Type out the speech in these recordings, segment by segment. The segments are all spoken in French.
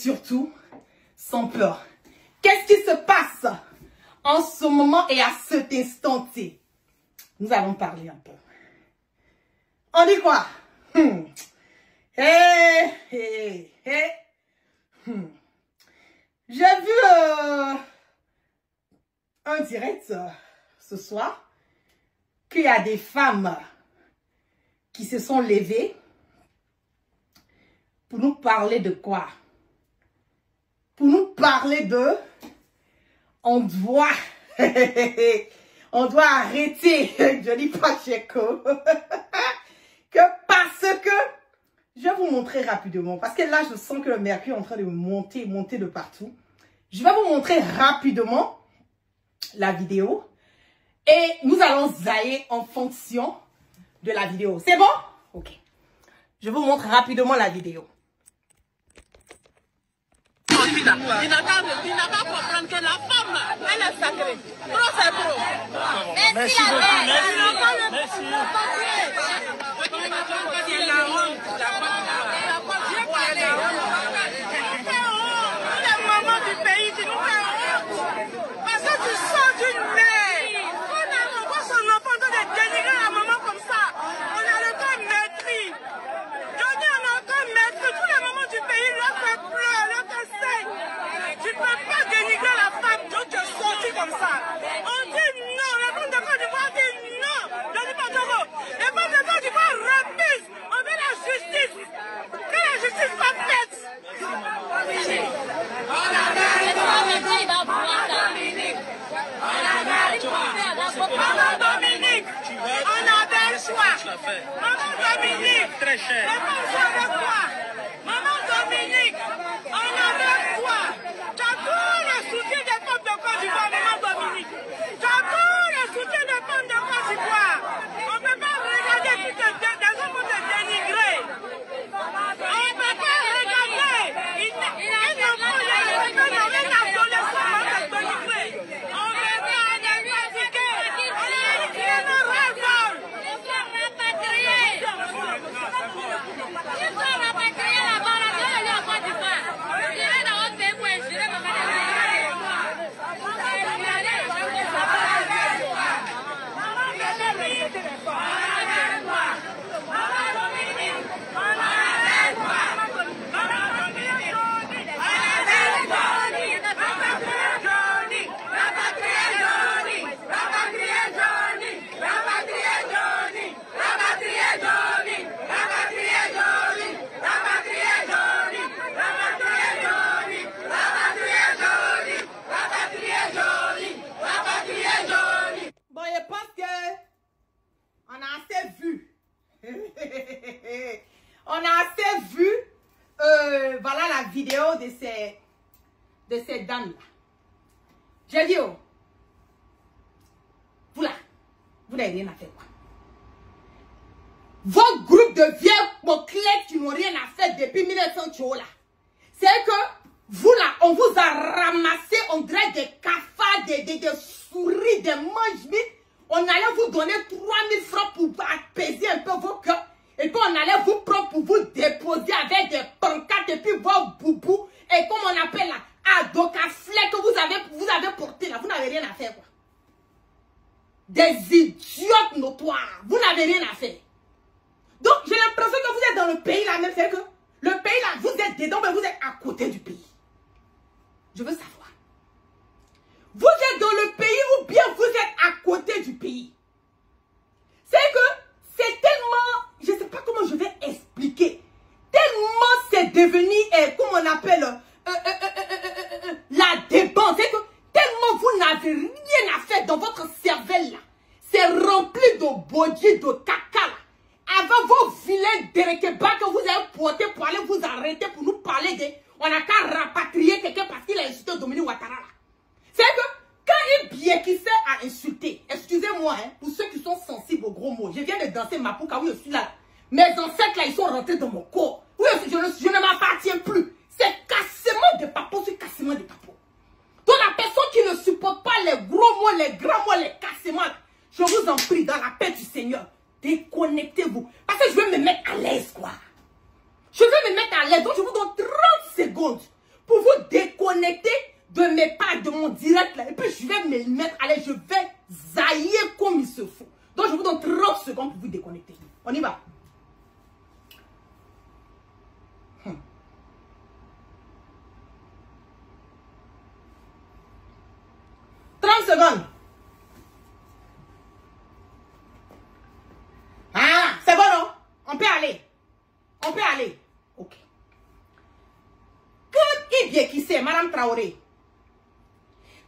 surtout sans peur. Qu'est-ce qui se passe en ce moment et à cet instant-ci? Nous allons parler un peu. On dit quoi? J'ai vu un direct ce soir qu'il y a des femmes qui se sont levées pour nous parler de quoi? Pour nous parler de on doit arrêter Johnny Pacheco que parce que je vais vous montrer rapidement parce que là je sens que le mercure est en train de monter de partout. Je vais vous montrer rapidement la vidéo et nous allons zailler en fonction de la vidéo. C'est bon? Ok. Je vous montre rapidement la vidéo. Il n'a qu'à comprendre que la femme, elle est sacrée. Pro, c'est pro. Merci beaucoup. Merci. Les mamans du pays, tu nous fais honte. Parce que tu sors d'une mère. On voit son enfant de dénigrer la maman comme ça. On a le corps maîtrise. Johnny, on a le corps maîtrise. Tous les mamans du pays, leur fait pleurer, leur fait saigne. Tu ne peux pas dénigrer la femme, donc tu es sorti comme ça. On dit non, les femmes de Côte d'Ivoire disent non. Johnny Pacheco, les femmes de Côte d'Ivoire refusent. On veut la justice. Que la justice soit faite. Maman Dominique, on avait le choix. Maman Dominique, Très cher. les femmes avec toi. Maman Dominique, on avait le choix. Tu as tout le soutien des femmes de Côte d'Ivoire, Maman Dominique. Tu as tout le soutien des femmes de Côte d'Ivoire. On ne peut pas regarder si des hommes vont te dénigrer. On ne peut pas regarder. Ils n'ont rien à donner ça à te dénigrer. On ne peut pas aller pratiquer. On est éduqué nos rêves. Ils sont rapatriés. Ils sont rapatriés là-bas, là, je vais aller en Côte d'Ivoire. Je vais dans votre pays pour insurer ma Bon, je pense que on a assez vu. On a assez vu voilà la vidéo de ces dames-là. J'ai dit, oh, vous là, vous n'avez rien à faire quoi. Vos groupes de vieux poclettes qui n'ont rien à faire depuis 1900 là. C'est que vous là, on vous a ramassé, on dirait des cafards, des souris, des mange-mites. On allait vous donner 3000 francs pour apaiser un peu vos cœurs. Et puis on allait vous prendre pour vous déposer avec des pancartes et puis vos boubous. Et comme on appelle là, adocaflets que vous avez porté là. Vous n'avez rien à faire quoi. Des idiotes notoires. Vous n'avez rien à faire. Donc j'ai l'impression que vous êtes dans le pays là, même c'est que le pays là, vous êtes dedans, mais vous êtes à côté du pays. Je veux savoir. Vous êtes dans le pays ou bien vous êtes à côté du pays? C'est que c'est tellement, je ne sais pas comment je vais expliquer, tellement c'est devenu, comment on appelle, la dépense. C'est que tellement vous n'avez rien à faire dans votre cervelle là. C'est rempli de body, de caca là. Avec vos vilains déréquebas que vous avez portés pour aller vous arrêter pour nous parler de... On n'a qu'à rapatrier quelqu'un parce qu'il a insulté Dominique Ouattara là. C'est que quand il bien qui fait à insulter, excusez-moi, hein, pour ceux qui sont sensibles aux gros mots, je viens de danser ma pouca, oui, je suis là. Mes ancêtres là, ils sont rentrés dans mon corps. Oui, je ne m'appartiens plus. C'est cassement de papo sur cassement de papo. Donc la personne qui ne supporte pas les gros mots, les grands mots, les cassements, je vous en prie, dans la paix du Seigneur, déconnectez-vous. Parce que je veux me mettre à l'aise, quoi. Je veux me mettre à l'aise. Donc je vous donne 30 secondes pour vous déconnecter de mes pages, de mon direct là. Et puis je vais me mettre, allez, je vais zailler comme il se faut. Donc je vous donne 30 secondes pour vous déconnecter. On y va. 30 secondes. Ah, c'est bon, non? On peut aller. On peut aller. Ok. Quand Ibie qui c'est, Madame Traoré,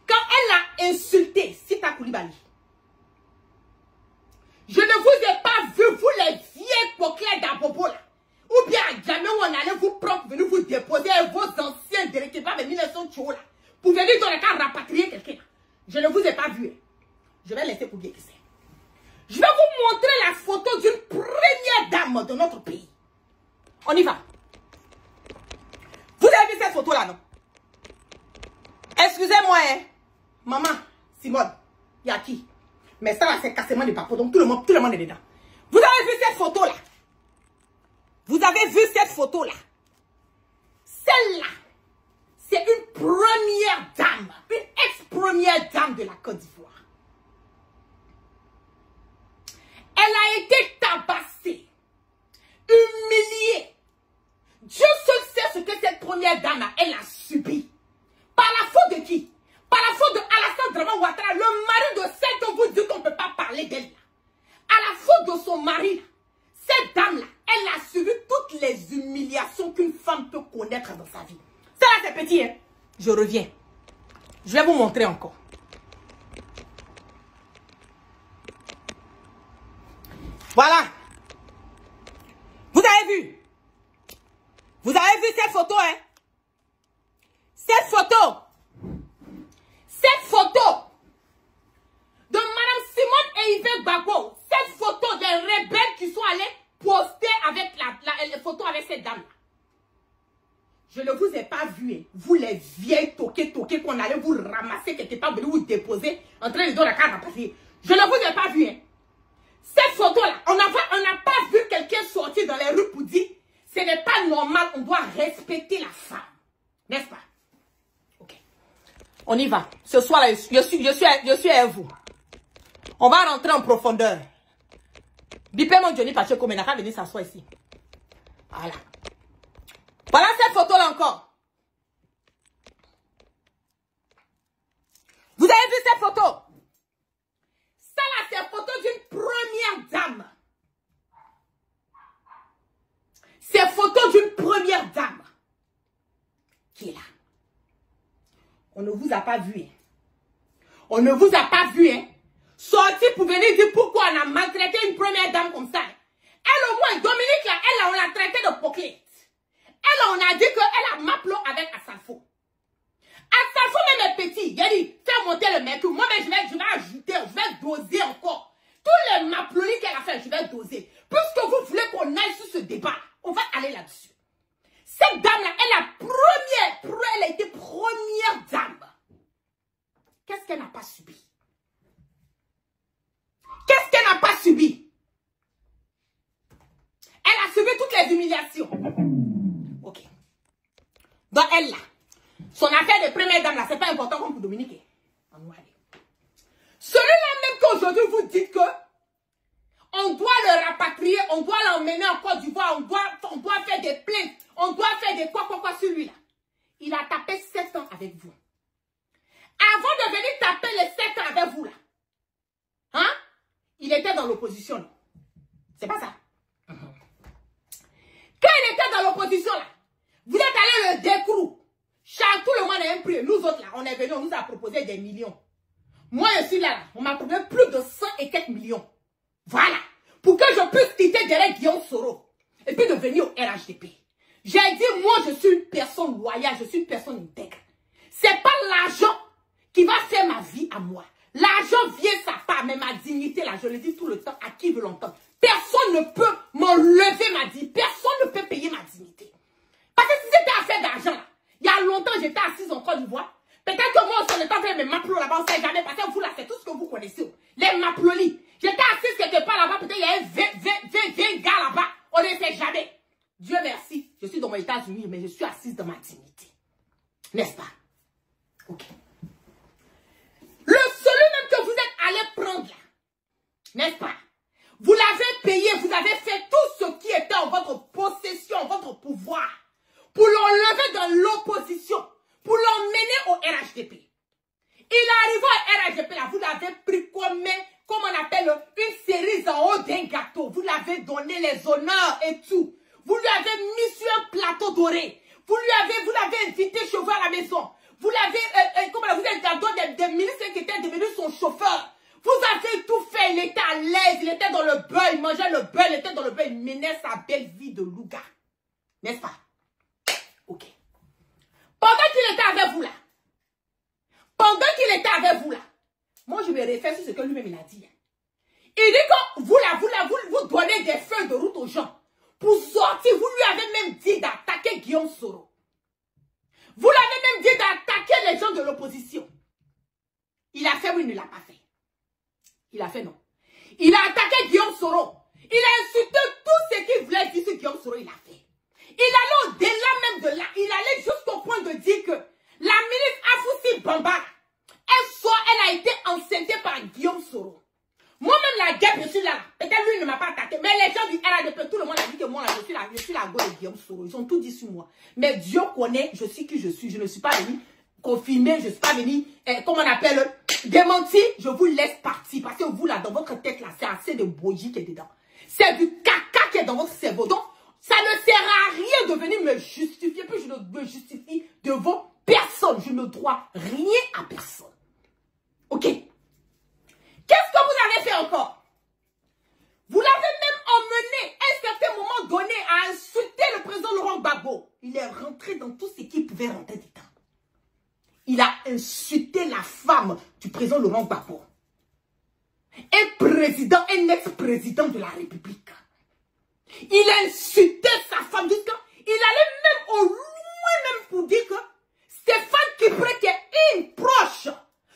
quand elle a insulté Sita Coulibaly, je ne vous ai pas vu, vous les vieilles coquilles d'Abobo là. Ou bien jamais où on allait vous propre venir vous déposer vos anciens directeurs de 1900 là. Pour venir dans le cas rapatrier quelqu'un. Je ne vous ai pas vu. Je vais laisser pour bien qui c'est. Je vais vous montrer la photo d'une première dame de notre pays. On y va. Vous avez vu cette photo là, non? Excusez-moi, hein. Maman, Simone, il y a qui? Mais ça là, c'est cassement de papo, donc tout le monde est dedans. Vous avez vu cette photo là? Vous avez vu cette photo là? Celle-là, c'est une première dame, une ex-première dame de la Côte d'Ivoire. Elle a été tabassée, humiliée. Dieu seul sait ce que cette première dame, elle a subi. Par la faute de qui? Par la faute de Alassane Draman Ouattara, le mari de celle dont vous dites qu'on ne peut pas parler d'elle. À la faute de son mari, cette dame-là, elle a subi toutes les humiliations qu'une femme peut connaître dans sa vie. Ça là, c'est petit, hein? Je reviens. Je vais vous montrer encore. Voilà. Vous avez vu? Vous avez vu cette photo, hein? Cette photo. Cette photo de Madame Simone et Yves Gbagbo. Cette photo des rebelles qui sont allés poster avec les photos avec cette dame. Je ne vous ai pas vu, hein. Vous les vieilles toquées qu'on allait vous ramasser quelque part, vous déposer en train de donner la carte à passer. Je ne vous ai pas vu, hein. Cette photo-là, on n'a pas vu quelqu'un sortir dans les rues pour dire ce n'est pas normal, on doit respecter la femme. N'est-ce pas? Ok. On y va. Ce soir-là, je suis avec vous. On va rentrer en profondeur. Bipé mon Johnny Pacheco, mais n'a pas venir s'asseoir ici. Voilà. Voilà cette photo-là encore. Vous avez vu cette photo? Ça là, c'est la photo d'une première dame. C'est la photo d'une première dame qui est là. On ne vous a pas vu. Hein. On ne vous a pas vu. Hein. Sorti pour venir dire pourquoi on a maltraité une première dame comme ça. Elle au moins, Dominique là, elle, on l'a traité de poquette. Elle, on a dit qu'elle a maplot avec Assalfo. Assalfo même est petit. Il a dit, fais monter le mercure. Moi, mais je vais ajouter, je vais doser encore. Tous les maplolis qu'elle a fait, je vais doser. Puisque vous voulez qu'on aille sur ce débat, on va aller là-dessus. Cette dame-là, elle a été première dame. Qu'est-ce qu'elle n'a pas subi? Qu'est-ce qu'elle n'a pas subi? Elle a subi toutes les humiliations. Ok. Donc elle là, son affaire de première dame là, c'est pas important comme pour Dominique. Celui-là même qu'aujourd'hui vous dites que on doit le rapatrier, on doit l'emmener en Côte d'Ivoire, on doit faire des plaintes, on doit faire des quoi celui-là. Il a tapé 7 ans avec vous. Avant de venir taper les 7 ans avec vous là, hein? Il était dans l'opposition. C'est pas ça. Quand il était dans l'opposition là, vous êtes allé le décrou. Tout le monde a un prix. Nous autres là, on est venus, on nous a proposé des millions. Moi je suis là, on m'a proposé plus de 100 et quelques millions. Voilà. Pour que je puisse quitter derrière Guillaume Soro. Et puis de venir au RHDP. J'ai dit, moi je suis une personne loyale, je suis une personne intègre. C'est pas l'argent qui va faire ma vie à moi. L'argent vient sa part, mais ma dignité là, je le dis tout le temps à qui veut l'entendre. Personne ne peut m'enlever ma dignité. Personne ne peut payer ma dignité. Parce que si c'était affaire d'argent là, il y a longtemps j'étais assise en Côte d'Ivoire. Peut-être que moi aussi on est en train de m'appeler là-bas, on ne sait jamais. Parce que vous là, c'est tout ce que vous connaissez. Les maplolis. J'étais assise quelque part là-bas, peut-être il y a un 20 gars là-bas. On ne sait jamais. Dieu merci, je suis dans les États-Unis, mais je suis assise dans ma dignité. N'est-ce pas? Ok. Le celui même que vous êtes allé prendre là, n'est-ce pas? Vous l'avez payé, vous avez fait tout ce qui était en votre possession, en votre pouvoir, pour l'enlever dans l'opposition, pour l'emmener au RHDP. Il est arrivé au RHDP là, vous l'avez pris comme on appelle, une cerise en haut d'un gâteau. Vous l'avez donné les honneurs et tout. Vous lui avez mis sur un plateau doré. Vous l'avez invité chez vous à la maison. Vous l'avez, vous êtes dans des ministres qui étaient devenus son chauffeur. Vous avez tout fait, il était à l'aise, il était dans le beurre, il mangeait le beurre, il était dans le beurre, il menait sa belle vie de louga. N'est-ce pas? Ok. Pendant qu'il était avec vous là, moi je me réfère sur ce que lui-même il a dit. Il dit que vous donnez des feuilles de route aux gens pour sortir. Vous lui avez même dit d'attaquer Guillaume Soro. Vous l'avez même dit d'attaquer les gens de l'opposition. Il a fait ou il ne l'a pas fait? Il a fait non. Il a attaqué Guillaume Soro. Il a insulté tout ce qu'il voulait dire sur Guillaume Soro. Il a fait. Il allait au-delà même de là. Il allait jusqu'au point de dire que la ministre Afoussi Bambara, elle a été enceintée par Guillaume Soro. Moi-même, la guerre, je suis là. Peut-être lui ne m'a pas attaqué. Mais les gens du RADP, tout le monde a dit que moi, je suis la go de Guillaume Soro. Ils ont tout dit sur moi. Mais Dieu connaît, je suis qui je suis. Je ne suis pas venu confirmer, je ne suis pas venu, comment on appelle, démentir. Je vous laisse partir. Parce que vous, là, dans votre tête, là, c'est assez de bougie qui est dedans. C'est du caca qui est dans votre cerveau. Donc, ça ne sert à rien de venir me justifier. Puis je ne me justifie devant personne. Je ne dois rien à personne. Ok? Qu'est-ce que vous avez fait encore? Vous l'avez même emmené à un certain moment donné à insulter le président Laurent Gbagbo. Il est rentré dans tout ce qu'il pouvait rentrer dedans. Il a insulté la femme du président Laurent Gbagbo. Un ex-président de la République. Il a insulté sa femme jusqu'à... Il allait même au loin même pour dire que Stéphane Kipré, qui est une proche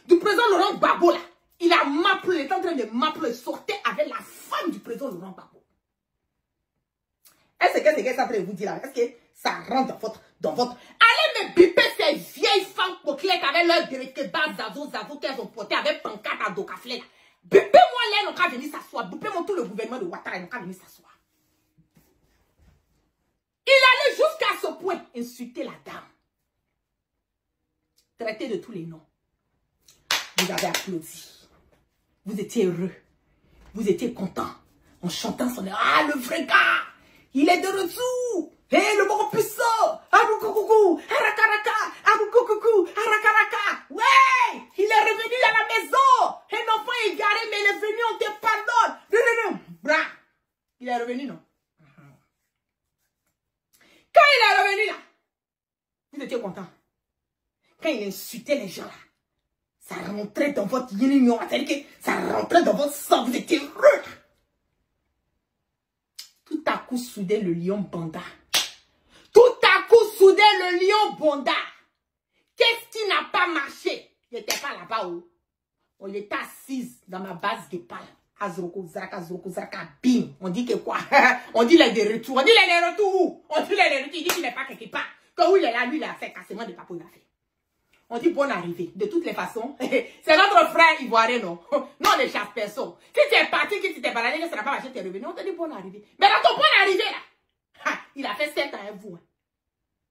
du président Laurent Gbagbo là, il a m'appelé, il est en train de m'appeler, sortait avec la femme du président Laurent Gbagbo. Est-ce que ça peut vous dire là? Est-ce que ça rentre dans votre... Allez me biper ces vieilles femmes coquelettes avec leur directeur zazo qu'elles ont porté avec pancarte à Dokaflé là. Bipez-moi là, ils n'ont qu'à venir s'asseoir. Bipez-moi tout le gouvernement de Ouattara, ils n'ont qu'à venir s'asseoir. Il allait jusqu'à ce point insulter la dame. Traiter de tous les noms. Vous avez applaudi. Vous étiez heureux. Vous étiez content. En chantant son air. Ah, le vrai gars. Il est de retour. Hé, le mort puissant. Aboukoukou. Harakaraka. Aboukoukou. Harakaraka. Ouais. Il est revenu à la maison. Un enfant est garé, mais il est venu, on te pardonne. Non. Bra. Il est revenu, non? Quand il est revenu là, vous étiez content. Quand il insultait les gens là, ça rentrait dans votre union, c'est-à-dire que ça rentrait dans votre sang, vous étiez heureux. Tout à coup, soudain, le lion banda. Tout à coup, soudain, le lion banda. Qu'est-ce qui n'a pas marché? Il n'était pas là-bas où? On était assise dans ma base de pale. Azroko, Zraka, bim. On dit que quoi? On dit les de retour. On dit les de retour où? On dit les de retour. Il dit qu'il n'est pas quelque part. Quand où il est là, lui, il a fait cassement de papo, il a fait. On dit bonne arrivée. De toutes les façons, c'est notre frère ivoirien, non? Non, on ne chasse personne. Si tu es parti, que tu t'es baladé, que ça n'a pas marché, tu es revenu, on te dit bonne arrivée. Mais dans ton bonne arrivée, là, il a fait 7 ans avec vous. Hein.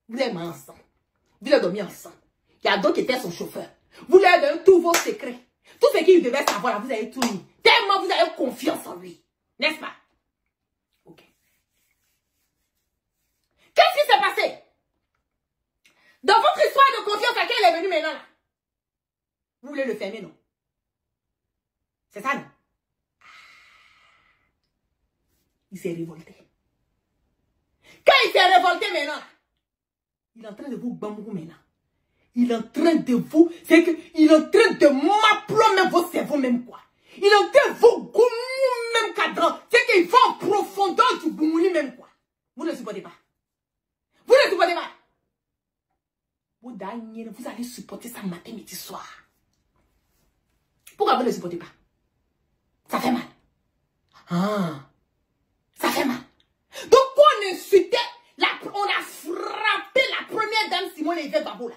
Vous l'avez mis ensemble. Vous l'avez dormi ensemble. Il y a d'autres qui étaient son chauffeur. Vous lui avez donné tous vos secrets. Tout ce qu'il devait savoir, là, vous avez tout mis. Tellement vous avez confiance en lui. N'est-ce pas? Ok. Qu'est-ce qui s'est passé? Dans votre histoire de confiance, à qui elle est venue maintenant là? Vous voulez le fermer, non? C'est ça, non? Il s'est révolté. Quand il s'est révolté maintenant, il est en train de vous bambou maintenant. Il est en train de vous, c'est que il est en train de m'appeler même vos cerveaux même quoi. Il est en train de vous goumou même cadran. C'est qu'il va en profondeur du goumouli même quoi. Vous ne le supportez pas. Vous ne le supportez pas. Vous allez supporter ça matin, midi, soir. Pourquoi vous ne le supportez pas? Ça fait mal. Ah, ça fait mal. Donc, on insultait, on a frappé la première dame Simone Veil Gbagbo là.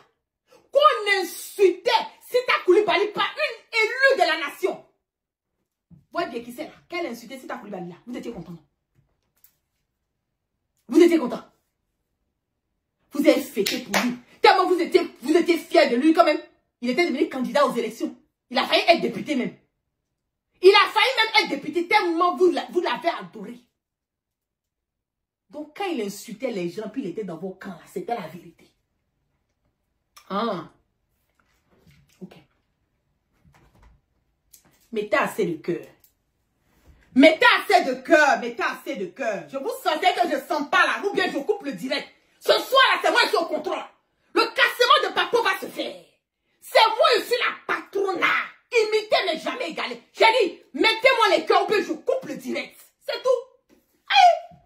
insultait Sita Coulibaly, pas une élue de la nation. Voyez bien qui c'est là. Quelle insultait Sita Coulibaly là. Vous étiez content. Vous étiez content. Vous avez fêté pour lui. Tellement vous étiez fiers de lui quand même. Il était devenu candidat aux élections. Il a failli être député même. Il a failli même être député tellement vous l'avez adoré. Donc quand il insultait les gens, puis il était dans vos camps là, c'était la vérité. Ah. Ok. Mettez assez de cœur. Mettez assez de cœur. Mettez assez de cœur. Je vous sentais que je ne sens pas là. Ou bien je coupe le direct. Ce soir là, c'est moi qui suis au contrôle. Le cassement de Papo va se faire. C'est moi, je suis la patrona. Imiter mais jamais égaler. J'ai dit, mettez-moi les cœurs ou bien je coupe le direct. C'est tout. Aïe.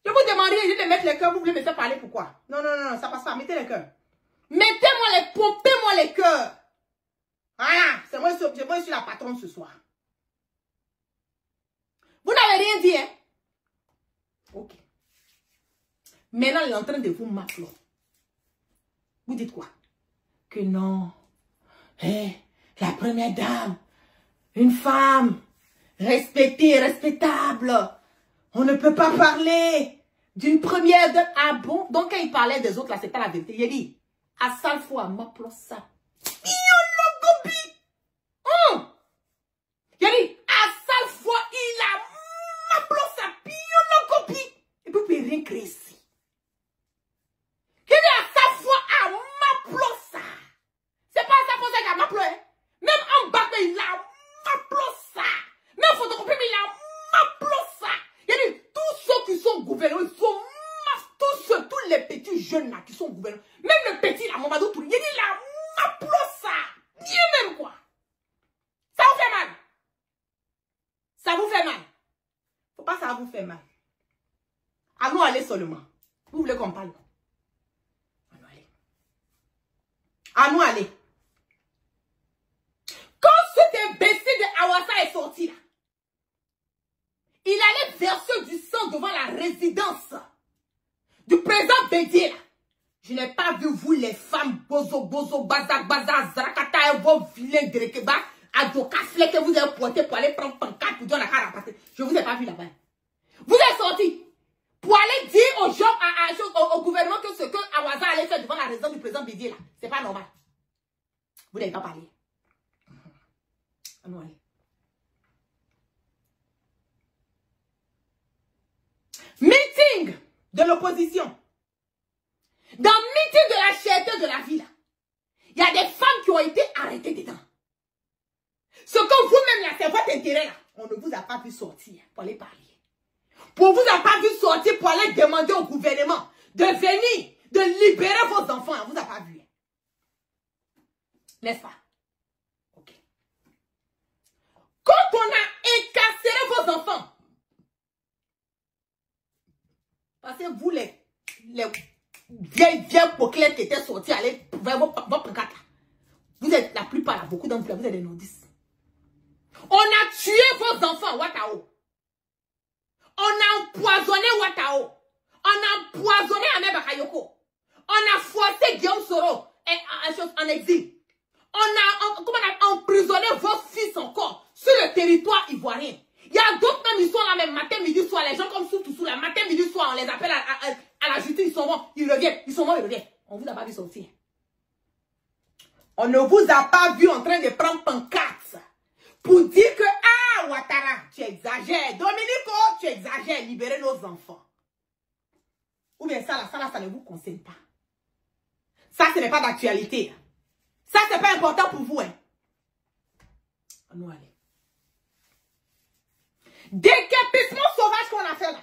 Je vous demandais de mettre les cœurs. Vous voulez me faire parler pourquoi? Non, non, non, ça passe pas. Mettez les cœurs. Mettez-moi les, pompez-moi les cœurs. Voilà, c'est moi, je suis la patronne ce soir. Vous n'avez rien dit, hein? Ok. Maintenant, il est en train de vous m'appeler. Vous dites quoi? Que non. Hey, la première dame, une femme, respectée, respectable. On ne peut pas parler d'une première dame. Ah bon? Donc, quand il parlait des autres, là, c'était la vérité. Il a dit, à sa fois, m'appelant ça. Il a dit, à sa fois, il a m'appelant sa copie. Et puis, il peut rien créer ici. Il dit, à sa fois, à m'appelant ça. C'est pas à sa fois, qu'il a m'appelant. Hein? Même en bas, il a m'appelant ça. Même photocopie, mais il a m'appelant ça. Il a dit, tous ceux qui sont gouverneurs, ils sont tous les petits jeunes là qui sont gouverneurs. Même le petit là, Mamadou Touré, il a dit, il a m'appelant ça. Bien même quoi. Ça vous fait mal. Ça vous fait mal. Faut pas ça vous fait mal. Allons aller seulement. Vous voulez qu'on parle? Allons aller. Allons aller. Quand cet imbécile de Awassa est sorti là, il allait verser du sang devant la résidence du président Bédier là. Je n'ai pas vu vous les femmes bozo, bazak, zarakata et vos vilains grekeba, adjoka flek que vous avez porté pour aller prendre pancarte pour dire la cara passer. Je vous ai pas vu là-bas. Vous êtes sortis pour aller dire aux gens, au gouvernement que ce que Awaza allait faire devant la résidence du président Bédier là, c'est pas normal. Vous n'avez pas parlé. Allons aller. Meeting de l'opposition. Dans le meeting de la cherté de la ville, il y a des femmes qui ont été arrêtées dedans. Ce que vous-même, là, c'est votre intérêt, là. On ne vous a pas vu sortir pour aller parler. On ne vous a pas vu sortir pour aller demander au gouvernement de venir, de libérer vos enfants. On ne vous a pas vu. N'est-ce pas? Ok. Quand on a incarcéré vos enfants, parce que vous, les vieilles poclettes qui étaient sorties, allez vers vos pancartes. Vous êtes la plupart, là, beaucoup d'entre vous, vous êtes des nordistes. On a tué vos enfants, Ouattao. On a empoisonné Ouattao. On a empoisonné Ahmed Bakayoko. On a forcé Guillaume Soro en exil. On a emprisonné vos fils encore sur le territoire ivoirien. Il y a d'autres même, ils sont là même matin, midi, soir. Les gens comme Soutou, la matin, midi, soir, on les appelle à la justice, ils sont morts, ils reviennent. Ils sont morts, ils reviennent. On vous a pas vu sortir. On ne vous a pas vu en train de prendre pancarte pour dire que, ah, Ouattara, tu exagères. Dominico, tu exagères. Libérez nos enfants. Ou bien ça ne vous concerne pas. Ça, ce n'est pas d'actualité. Ça, ce n'est pas important pour vous. Hein. Nous allez. Décapissement sauvage qu'on a fait là.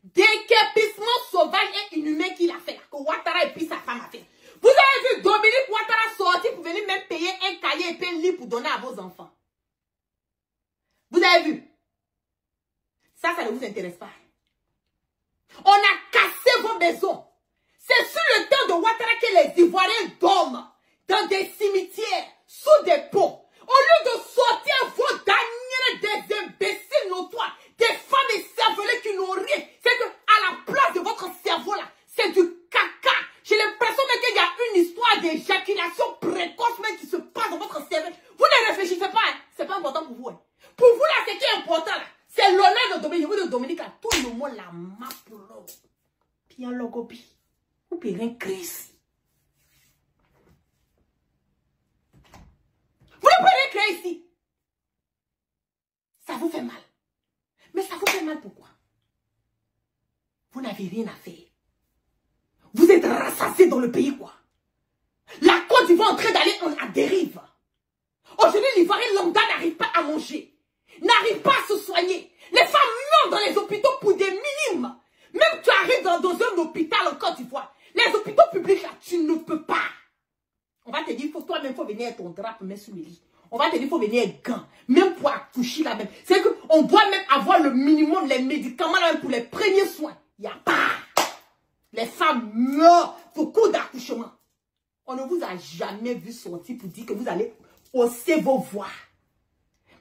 Décapissement sauvage et inhumain qu'il a fait là. Que Ouattara et puis sa femme a fait. Vous avez vu Dominique Ouattara sortir pour venir même payer un cahier et un livre pour donner à vos enfants. Vous avez vu? Ça ne vous intéresse pas. On a cassé vos maisons. C'est sur le temps de Ouattara que les Ivoiriens dorment dans des cimetières, sous des ponts. Au lieu de sortir vos derniers des imbéciles notoires, des femmes écervelées qui n'ont rien, c'est que à la place de votre cerveau là, c'est du caca. J'ai l'impression qu'il y a une Maplo. Puis un logopi. Vous pouvez rien créer ici. Vous ne pouvez rien créer ici. Ça vous fait mal. Mais ça vous fait mal pourquoi? Vous n'avez rien à faire. Vous êtes rassasiés dans le pays, quoi. La Côte d'Ivoire est en train d'aller à dérive. Aujourd'hui, l'Ivoirien lambda n'arrive pas à manger. N'arrive pas à se soigner. Les femmes meurent dans les hôpitaux pour des minimes. Même tu arrives dans un hôpital en Côte d'Ivoire. Les hôpitaux publics, là, tu ne peux pas. On va te dire, toi-même, il faut venir avec ton drap pour mettre sous le lit. On va te dire, il faut venir avec gants. Même pour accoucher là même. C'est qu'on doit même avoir le minimum, les médicaments là même pour les premiers soins. Il n'y a pas. Les femmes meurent pour coup d'accouchement. On ne vous a jamais vu sortir pour dire que vous allez hausser vos voix.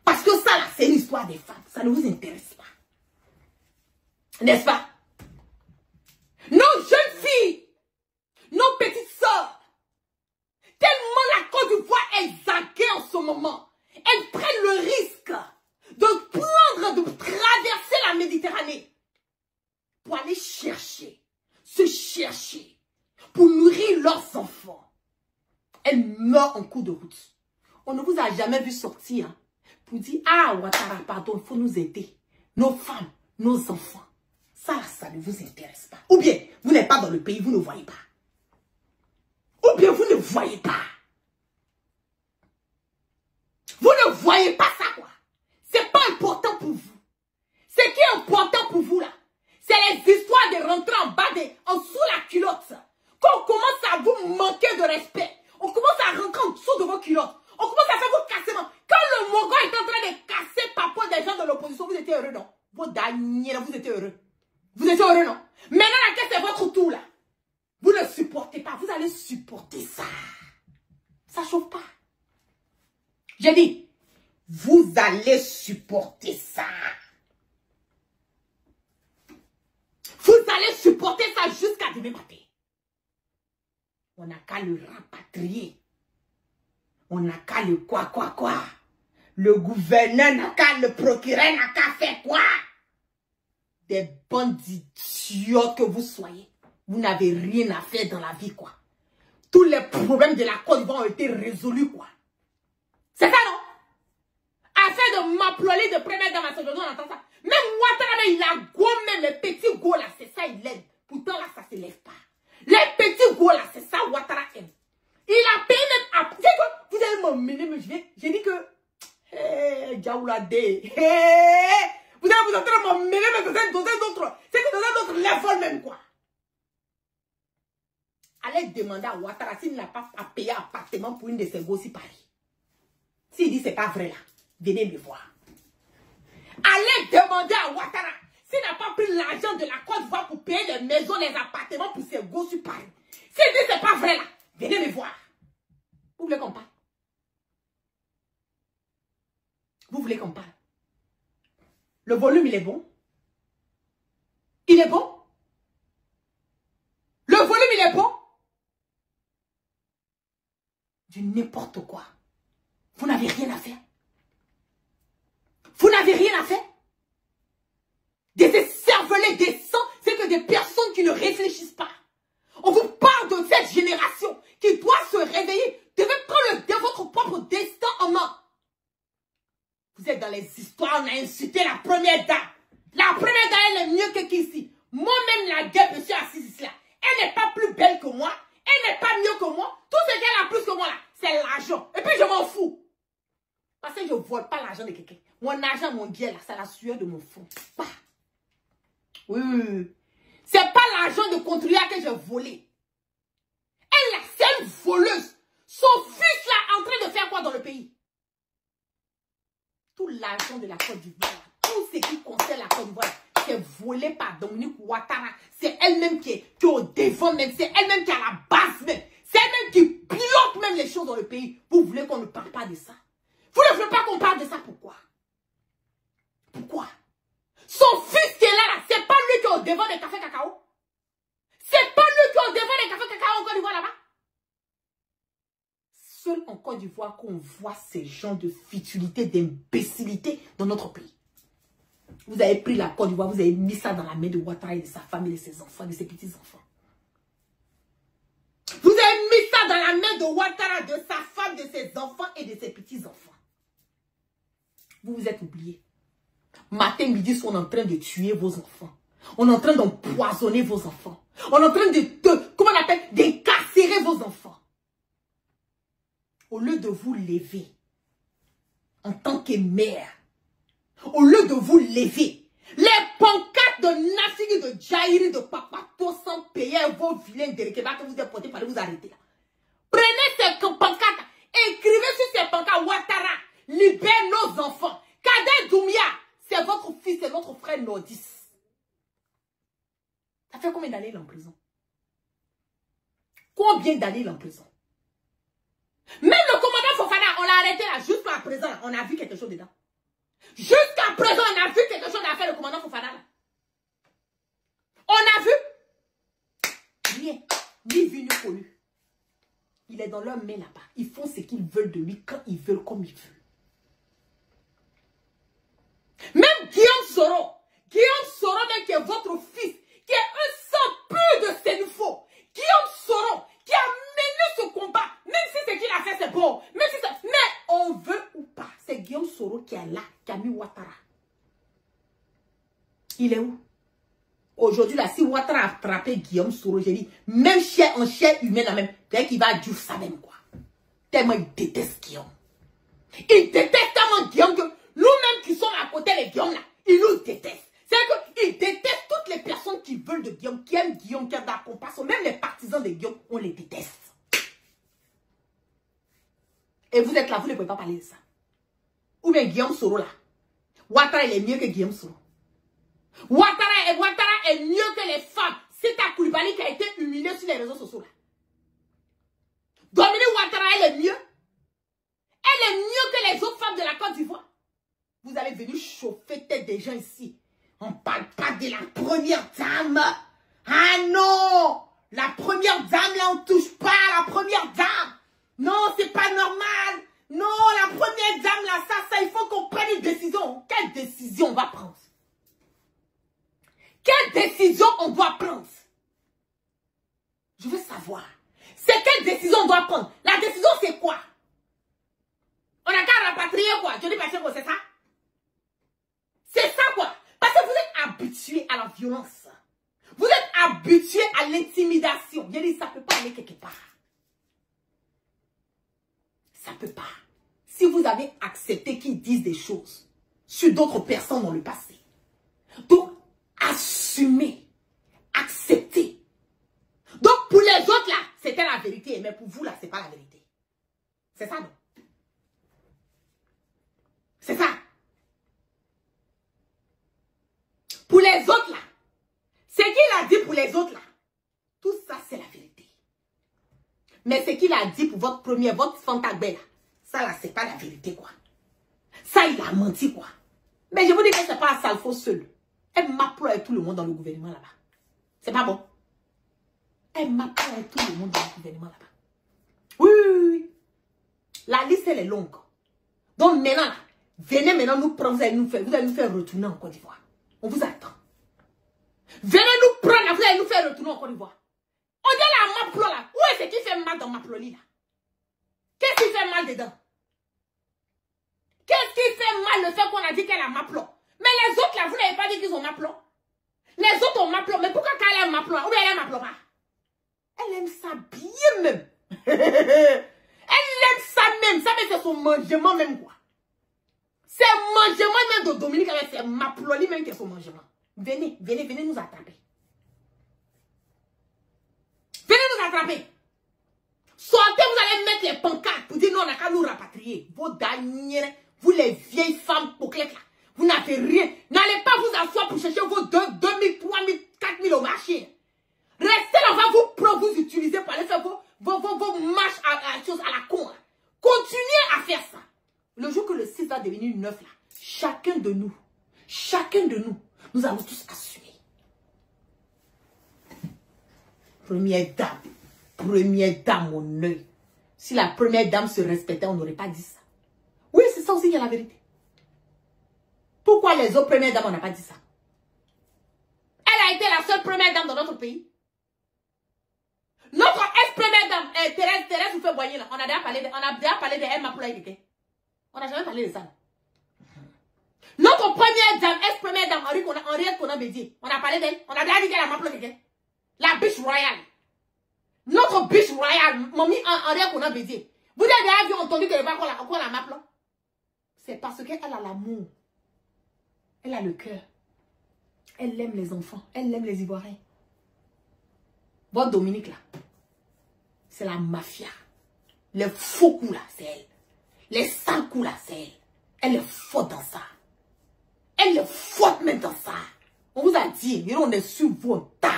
Parce que ça là, c'est l'histoire des femmes. Ça ne vous intéresse pas. N'est-ce pas? Nos jeunes filles, nos petites sœurs, tellement la Côte d'Ivoire est zaguée en ce moment, elles prennent le risque de traverser la Méditerranée pour aller se chercher, pour nourrir leurs enfants. Elles meurent en cours de route. On ne vous a jamais vu sortir hein, pour dire, ah Ouattara, pardon, il faut nous aider. Nos femmes, nos enfants. Ça ne vous intéresse pas. Ou bien, vous n'êtes pas dans le pays, vous ne voyez pas. Ou bien, vous ne voyez pas. Vous ne voyez pas ça, quoi. C'est pas important pour vous. Ce qui est important pour vous, là, c'est les histoires de rentrer en bas, en dessous la culotte. Quand on commence à vous manquer de respect, on commence à rentrer en dessous de vos culottes. On commence à faire vos cassements. Quand le Mongo est en train de casser papo des gens de l'opposition, vous étiez heureux, non? Vos derniers, vous étiez heureux. Vous étiez heureux, non? Maintenant, c'est votre tour, là. Vous ne supportez pas. Vous allez supporter ça. Ça chauffe pas. J'ai dit, vous allez supporter ça. Vous allez supporter ça jusqu'à demain matin. On n'a qu'à le rapatrier. On n'a qu'à le quoi. Le gouverneur n'a qu'à, le procureur n'a qu'à faire quoi? Des bandits idiots que vous soyez. Vous n'avez rien à faire dans la vie, quoi. Tous les problèmes de la Côte d'Ivoire ont été résolus, quoi. C'est ça, non? Afin de m'appeler de première dame à ce jour, on entend ça. Même Ouattara, il a gommé les petits go là, c'est ça, il aide. Pourtant, là, ça ne se lève pas. Les petits go là, c'est ça, Ouattara aime. Il a payé même à... Vous allez m'emmener, mais j'ai dit que... Hé, Djaoulade. Vous allez vous entendre m'emmener, mais dans un autre... C'est que dans un autre level même, quoi. Allez demander à Ouattara s'il n'a pas à payer appartement pour une de ses gosses Paris. S'il dit c'est pas vrai là, venez me voir. Allez demander à Ouattara s'il n'a pas pris l'argent de la Côte d'Ivoire pour payer les maisons, les appartements pour ses gosses Paris. S'il dit c'est pas vrai là, venez me voir. Vous voulez qu'on parle? Vous voulez qu'on parle? Le volume il est bon? Il est bon? Le volume il est bon? Du n'importe quoi. Vous n'avez rien à faire. Vous n'avez rien à faire. Des cervelets, des sangs, c'est que des personnes qui ne réfléchissent pas. On vous parle de cette génération qui doit se réveiller. Devez prendre votre propre destin en main. Vous êtes dans les histoires, on a insulté la première dame. La première dame, elle est mieux que qui ici. Moi-même, la gueule, je suis assise ici là. Elle n'est pas plus belle que moi. Elle n'est pas mieux que moi. Tout ce qu'elle a plus que moi là, c'est l'argent. Et puis je m'en fous. Parce que je ne vole pas l'argent de quelqu'un. Mon argent, mon bien là, c'est la sueur de mon front. Bah. Oui. C'est pas l'argent de contribuable que j'ai volé. Elle là, c'est une voleuse. Son fils là, en train de faire quoi dans le pays? Tout l'argent de la Côte d'Ivoire, tout ce qui concerne la Côte d'Ivoire, c'est volé par Dominique Ouattara. C'est elle-même qui est au devant même. C'est elle-même qui est à la base même. C'est elle-même qui pilote même les choses dans le pays. Vous voulez qu'on ne parle pas de ça? Vous ne voulez pas qu'on parle de ça? Pourquoi? Pourquoi? Son fils qui est là, c'est pas lui qui est au devant des cafés cacao. C'est pas lui qui est au devant des cafés cacao en Côte d'Ivoire là-bas. Seul en Côte d'Ivoire qu'on voit ces gens de futilité, d'imbécilité dans notre pays. Vous avez pris la Côte d'Ivoire, vous avez mis ça dans la main de Ouattara et de sa femme et de ses enfants, de ses petits-enfants. Vous avez mis ça dans la main de Ouattara, de sa femme, de ses enfants et de ses petits-enfants. Vous vous êtes oubliés. Matin, midi, on est en train de tuer vos enfants. On est en train d'empoisonner vos enfants. On est en train comment on appelle, d'incarcérer vos enfants. Au lieu de vous lever en tant que mère, au lieu de vous lever, les pancartes de Nassigi, de Djaïri, de Papato sans payer vos vilains déréquebats que vous avez portés, fallait vous arrêter là. Prenez ces pancartes, écrivez sur ces pancartes, Ouattara, libère nos enfants. Kader Doumbia, c'est votre fils, c'est notre frère Nordis. Ça fait combien d'années il est en prison? Combien d'années il est en prison? Même le commandant Fofana, on l'a arrêté là, jusqu'à présent, on a vu quelque chose dedans. Jusqu'à présent, on a vu quelque chose à faire le commandant Fofana là. On a vu rien, ni vu ni connu. Il est dans leur main là-bas. Ils font ce qu'ils veulent de lui, quand ils veulent, comme ils veulent. Même Guillaume Soro, même qui est votre fils, qui est un sang pur de Sénoufo. Guillaume Soro, qui a mené ce combat, même si ce qu'il a fait c'est bon, même si mais on veut ou pas, c'est Guillaume Soro qui est là, qui a mis Ouattara. Il est où? Aujourd'hui là, si Ouattara a attrapé Guillaume Soro, j'ai dit, même chair en chair humaine la même, dès qu'il va dire ça même quoi. Tellement il déteste Guillaume. Il déteste tellement Guillaume que nous-mêmes qui sommes à côté de Guillaume là, il nous déteste. C'est qu'il déteste toutes les personnes qui veulent de Guillaume, qui aiment Guillaume, qui aiment la compassion. Même les partisans de Guillaume, on les déteste. Et vous êtes là, vous ne pouvez pas parler de ça. Ou bien Guillaume Soro là. Ouattara, il est mieux que Guillaume Soro. Ouattara est mieux que les femmes. C'est ta Koulibaly qui a été humiliée sur les réseaux sociaux là. Dominique Ouattara, elle est mieux. Elle est mieux que les autres femmes de la Côte d'Ivoire. Vous allez venir chauffer tête des gens ici. On ne parle pas de la première dame. Ah non! La première dame, là, on ne touche pas à la première dame. Non, c'est pas normal. Non, la première dame, là, ça, il faut qu'on prenne une décision. Quelle décision on va prendre? Quelle décision on doit prendre? Je veux savoir. C'est quelle décision on doit prendre? La décision, c'est quoi? On a qu'à rapatrier quoi? Je dis pas que c'est ça? C'est ça quoi? Parce que vous êtes habitués à la violence. Vous êtes habitués à l'intimidation. Je dis, ça ne peut pas aller quelque part. Ça ne peut pas. Si vous avez accepté qu'ils disent des choses sur d'autres personnes dans le passé. Donc, assumez. Acceptez. Donc, pour les autres là, c'était la vérité. Mais pour vous là, ce n'est pas la vérité. C'est ça non? C'est ça. Pour les autres là, ce qu'il a dit pour les autres là, tout ça c'est la vérité. Mais ce qu'il a dit pour votre premier, votre Fantagbe là, ça là c'est pas la vérité quoi. Ça il a menti quoi. Mais je vous dis que c'est pas à Salfo seul. Elle m'apprend tout le monde dans le gouvernement là-bas. C'est pas bon. Elle m'apprend tout le monde dans le gouvernement là-bas. Oui, oui, oui. La liste elle est longue. Donc maintenant là, venez maintenant nous prendre, vous allez nous faire retourner en Côte d'Ivoire. On vous attend. Venez nous prendre, vous allez nous faire retourner en Côte d'Ivoire. On dit là, Maplo là. Où est-ce qui fait mal dans Maploli là? Qu'est-ce qui fait mal dedans? Qu'est-ce qui fait mal le fait qu'on a dit qu'elle a Maplo? Mais les autres là, vous n'avez pas dit qu'ils ont Maplo. Les autres ont Maplo. Mais pourquoi qu'elle aime Maplo? Ou bien elle aime Maplo pas? Elle aime ça bien même. Elle aime ça même. Ça c'est son mangement même quoi. C'est mangement même de Dominique, c'est Maploli même qui est son mangement. Venez, venez, venez nous attraper. Venez nous attraper. Sortez, vous allez mettre les pancartes pour dire non, on n'a qu'à nous rapatrier. Vos dernières, vous les vieilles femmes poquettes là, vous n'avez rien. N'allez pas vous asseoir pour chercher vos 2 000, 3 000, 4 000 au marché. Restez là, on va vous prendre, vous utiliser pour aller faire vos marches à la con. Continuez à faire ça. Le jour que le 6 va devenir 9 là, chacun de nous, nous allons tous assumer. Première dame, mon œil. Si la première dame se respectait, on n'aurait pas dit ça. Oui, c'est ça aussi, il y a la vérité. Pourquoi les autres premières dames, on n'a pas dit ça? Elle a été la seule première dame dans notre pays. Notre ex-première dame, Thérèse Houphouët-Boigny, on a déjà parlé de elle, ma poulaille. On n'a jamais parlé de ça. Notre première dame, ex-première dame, Henriette Konan-Bédié, on a parlé d'elle. On a déjà dit qu'elle a ma poulaille. La biche royale. Notre biche royale, mamie Henriette Konan-Bédié. Vous avez déjà entendu qu'elle va qu'on la mappe là? C'est parce qu'elle a l'amour. Elle a le cœur. Elle aime les enfants. Elle aime les Ivoiriens. Votre Dominique là, c'est la mafia. Les faux coups là, c'est elle. Les sales coups là, c'est elle. Elle est forte dans ça. Elle est forte même dans ça. On vous a dit, on est sur vos tas.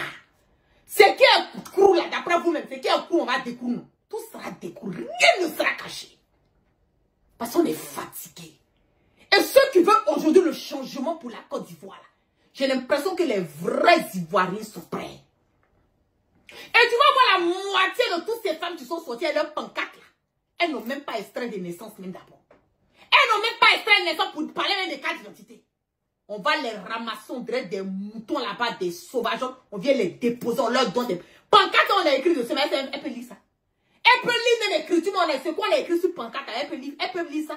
C'est qui un coup là, d'après vous-même, c'est qui un coup on va découvrir. Tout sera découvert, rien ne sera caché. Parce qu'on est fatigué. Et ceux qui veulent aujourd'hui le changement pour la Côte d'Ivoire, j'ai l'impression que les vrais Ivoiriens sont prêts. Et tu vas voir la moitié de toutes ces femmes qui sont sorties à leur pancarte là. Elles n'ont même pas extrait de naissance même d'abord. Elles n'ont même pas extrait de naissance pour parler même des cartes d'identité. On va les ramasser, on dirait des moutons là-bas, des sauvages. On vient les déposer, on leur donne des pancartes. On a écrit dessus, mais elle peut lire ça. Elle peut lire même l'écriture, mais c'est quoi on a écrit sur pancarte, elle peut lire ça.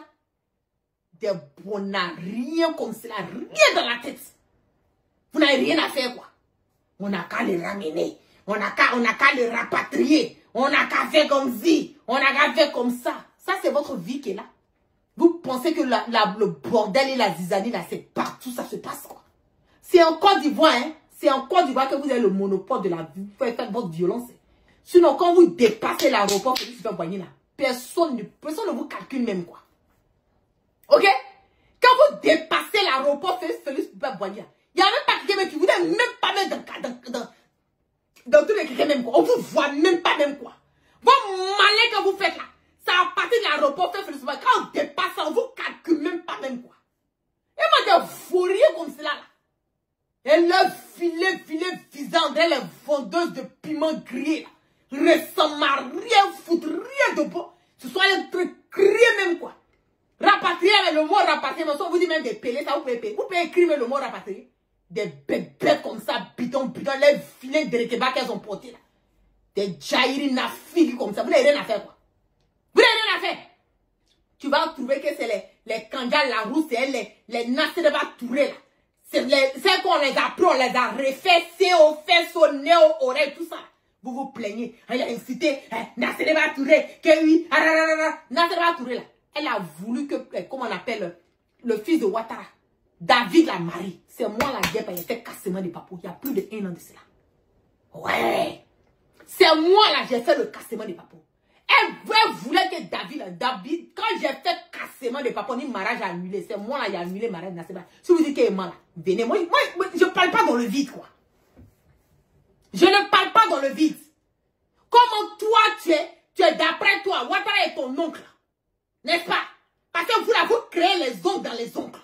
Des bonariens comme cela, rien dans la tête. Vous n'avez rien à faire quoi. On n'a qu'à les ramener. On n'a qu'à les rapatrier. On n'a qu'à faire comme ci. On n'a qu'à faire comme ça. Ça, c'est votre vie qui est là. Vous pensez que le bordel et la zizanie, là, c'est partout, ça se passe, quoi. C'est en Côte d'Ivoire, hein. C'est en Côte d'Ivoire que vous avez le monopole de la vie. Vous pouvez faire votre violence. Sinon, quand vous dépassez l'aéroport, là, personne ne vous calcule même, quoi. Ok? Quand vous dépassez l'aéroport, Félix Houphouët-Boigny, il n'y a même pas quelqu'un, mais tu vous n'avez même pas mettre dans tous les quelqu'un même, quoi. On vous voit même pas même, quoi. Vos malins que vous faites là, ça a parti de l'aéroport, Félix Houphouët-Boigny. Quand on dépasse ça, on vous calcule même pas même, quoi. Et moi, des fourriers comme cela, là. Et leur filet visant les vendeuses de piments grillés, là. Récemment, rien foutre, rien de bon. Ce soit un truc crié même, quoi. Rapatrier avec le mot rapatrier, mais on vous dit même des pelés, ça vous pouvez payer. Vous pouvez écrire le mot rapatrier. Des bébés comme ça, bidon, les filets de rétéba qu'elles ont portés là. Des jaïri nafili comme ça. Vous n'avez rien à faire quoi. Vous n'avez rien à faire. Tu vas trouver que c'est les Kandia Larousse, c'est les Nassereba Touré là. C'est qu'on les a pris, on les a refait, c'est au fait, au nez, aux oreilles, tout ça. Vous vous plaignez. Elle a incité Nassereba Touré, que oui, Nassereba Touré là. Elle a voulu que, comment on appelle, le fils de Ouattara, David la marie. C'est moi la guerre, il a fait cassement des papous. Il y a plus de 1 an de cela. Ouais. C'est moi là, j'ai fait le cassement des papous. Elle voulait que David, quand j'ai fait cassement des papous, ni mariage annulé. C'est moi là, j'ai annulé mariage Nassereba. Si vous dites qu'elle est mal, venez. Moi, je ne parle pas dans le vide, quoi. Je ne parle pas dans le vide. Comment toi, tu es d'après toi, Ouattara est ton oncle. N'est-ce pas? Parce que vous là, vous créez les oncles dans les oncles.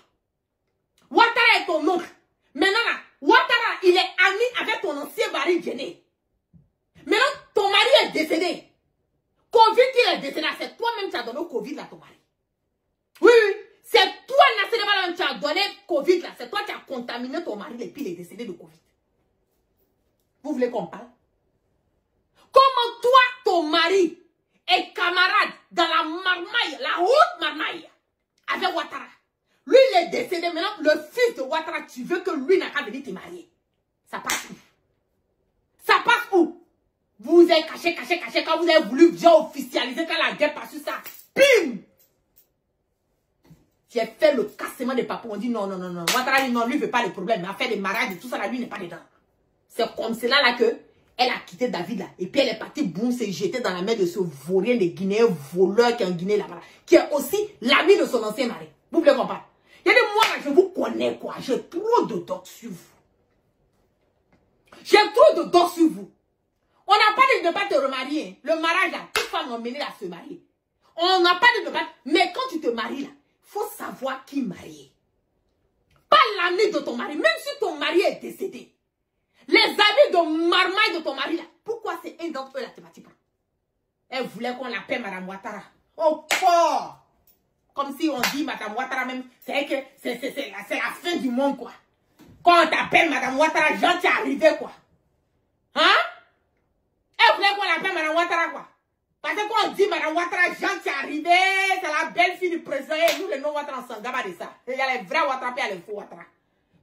Ouattara est ton oncle. Maintenant là, Ouattara, il est ami avec ton ancien mari Djené. Maintenant, ton mari est décédé. Covid, il est décédé. C'est toi-même qui as donné le Covid là, ton mari. Oui, oui. C'est toi, Nassereba, qui as donné Covid là. C'est toi qui as contaminé ton mari et puis il est décédé de Covid. Vous voulez qu'on parle? Comment toi, ton mari et camarade dans la marmaille, la haute marmaille, avec Ouattara. Lui, il est décédé. Maintenant, le fils de Ouattara, tu veux que lui n'a qu'à venir te marier. Ça passe où? Ça passe où? Vous avez caché, quand vous avez voulu bien officialiser quand la guerre passe sur ça. Bim! J'ai fait le cassement des papous. On dit non. Ouattara dit non, lui ne veut pas de problème. Mais à faire des mariages et tout ça, là, lui n'est pas dedans. C'est comme cela là que elle a quitté David là. Et puis elle est partie, boum, s'est jetée dans la main de ce vaurien des Guinéens, voleur qui est en Guinée là-bas. Qui est aussi l'ami de son ancien mari. Vous voulez comprendre? Il y a des mois là, je vous connais quoi. J'ai trop de docs sur vous. J'ai trop de docs sur vous. On n'a pas dit de ne pas te remarier. Le mariage là, toute femme emmenée à se marier. On n'a pas dit de ne pas. Mais quand tu te maries là, il faut savoir qui marier. Pas l'ami de ton mari. Même si ton mari est décédé. Les amis de marmaille de ton mari là. Pourquoi c'est un d'entre eux la thématique? Elle voulait qu'on l'appelle Madame Ouattara. Oh fort! Comme si on dit Madame Ouattara même, c'est que c'est la fin du monde, quoi. Quand on t'appelle Madame Ouattara, Jean, t'es arrivé, quoi. Hein? Et vous voulez qu'on l'appelle Madame Ouattara, quoi? Parce que quand on dit Madame Ouattara, Jean, t'es arrivé, c'est la belle-fille du président, et nous, les non-Ouattara, on s'en gaba de ça. Il y a les vrais Ouattara, et il y a les faux Ouattara.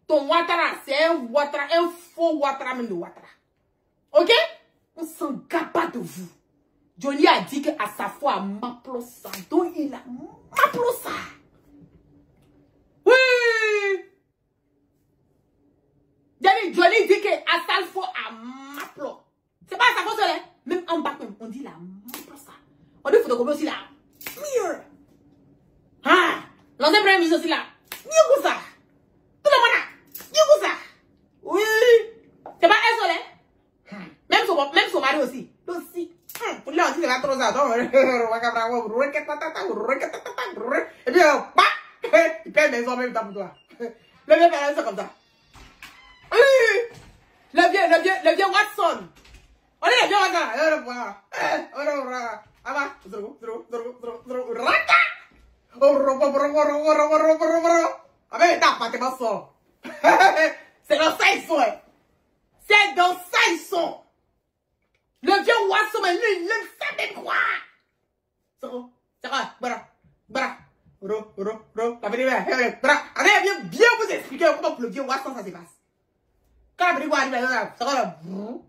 Ton Ouattara, c'est un Ouattara, un faux Ouattara, même de Ouattara. Ok? On s'en gaba de vous. Johnny a dit qu'à sa foi, à Maplosa, donc il a Maplosa. Oui! Johnny dit qu'à sa foi, à Maplo. C'est pas sa faute, hein? Même en bas, on dit la Maplosa. On dit photocopie aussi là. Ah! L'ancien premier ministre aussi là. Yugousa. Tout le monde là. Yugousa. Oui! C'est pas un seul, hein? Même son mari aussi. Aussi. Pour lui, on dit que c'est pas trop ça. Et puis, il perd mes hommes même temps pour toi. Le vieux fait ça comme ça. Le vieux Watson. On est le vieux Watson. C'est dans ça ils sont. C'est dans ça ils sont. Le vieux Watson, mais lui, il ne sait même quoi. C'est quoi? Allez, bien vous expliquer comment pour le vieux Watson ça se passe. Quand la arrive, c'est quoi boum!